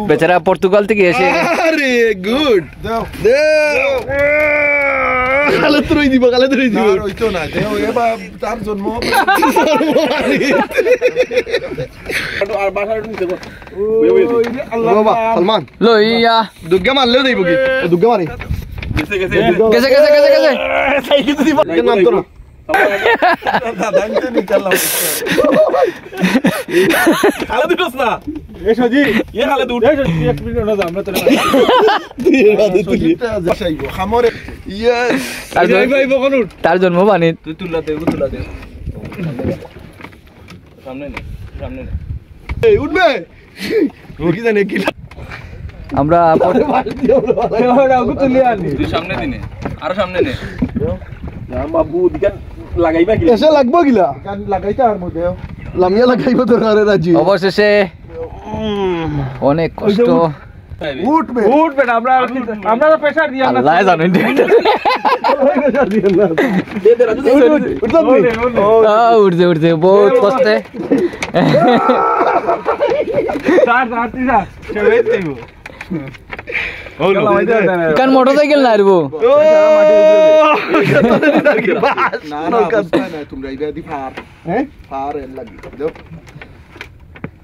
বেচারা পর্তুগাল থেকে এসে আরে গুড কালে তুই দিব আর হইতো না দেও এবার তার জন্ম আর বাসায় নিতে বাবা সলমান লইয়া দুগ্গা মারলেও দেব কি দুগ্গা মারি গেছে সাইকেল তো দিব নাম তো না দাদা ইনতে নিকালাম খালে দুটোস না এ সজি এ খালে দুটো এক মিনিট না আমরা তো যাইবো খামরে ইয়েস ভাইবো কোন তার জন্ম বাণী তুই তুলা দে সামনে নে এই উঠবে কি জানে কি আমরা তুই সামনে দিনে আরো সামনে নে বাবু দিকে লাগাইবা কি এসে লাগবো গিলা গান লাগাইতে আর মধ্যে লামিয়া লাগাইবো তো আরে রাজি অবশেষে অনেক কষ্ট উঠবে আমরা তো প্রেসার দিই আল্লাহ জানেন দে রাজু উঠছে বহুত কষ্টে কারণ মোটরসাইকেল না আরবো তোমরা ইবা দি ফার হ্যাঁ ফার লাগি দেও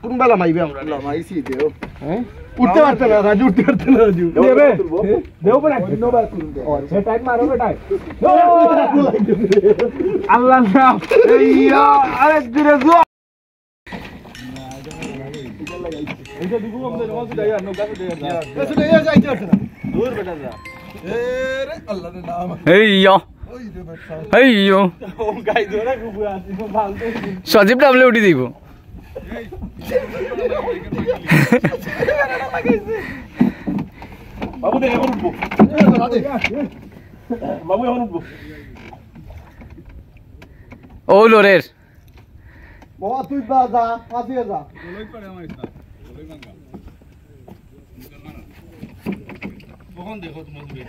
কোন বেলা মাইবে আমরা মাইছি দেও হ্যাঁ উঠতে পারতে না রাজু দেবে দেও বড় নো বার করুন দে সে টাইম মারো বেটা আল্লাহ না ইয়া আরে ধীরে জো এইটা দিব আমাদের রোজ যাইয়া নৌকা তো যাইয়া এসে যাইতে আছে না দূর বেটা যা এ রে আল্লাহর নাম হেইয়ো ওই রে বেটা হেইয়ো ও গাই ধরে খুব আসি ভালো সজীব ডাবলে উঠি দিব বাবু দেখে এখন উঠবো বাবু এখন উঠবো ও লোরের বাবা তুই যা পাশে যা লই করে আমার ইচ্ছা লই ভাঙা কখন দেখো তোমার ভিডিও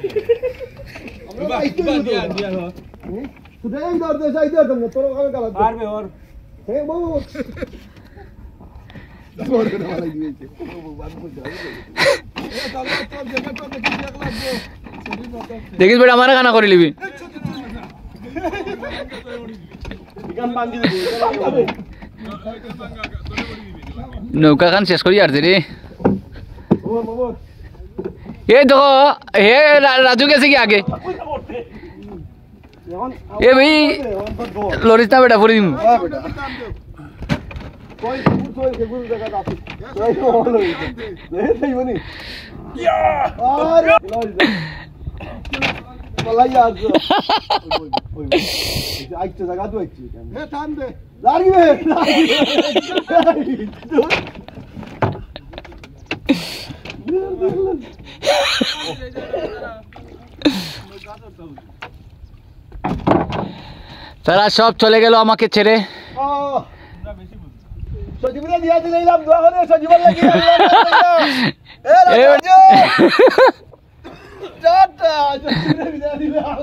আমরা দিয়া হো তুই এই দর দে যাই দে তুমি তোর ওখানে গালা পারবে ওর হে বাবু তোর করে ভালো দিয়েছে বাবু বাবু যাও এ তাহলে তোর জায়গা তো দেখি এক লাগবে দেখিস বেটা আমার গানা করে লিবি গান বাঙ্গি দেব নৌকা খান শেষ করি আর রে এই দেখো হে রাজু গেছে কি আগে এ ভাই লরিস না বেটা পরে দিম কই তুই কে গুল জায়গা আছে কই তো হলো এই তাইবনি ইয়া আরে বলাই আজ ওই আইতে জায়গা তো আইছি হে থাম দে লাগবে তারা সব চলে গেল আমাকে ছেড়ে সজীবরা দিয়া দিলাম দোয়া করে সজীবর লাগি এ রাজু টাটা সজীবরা দিয়া দিলাম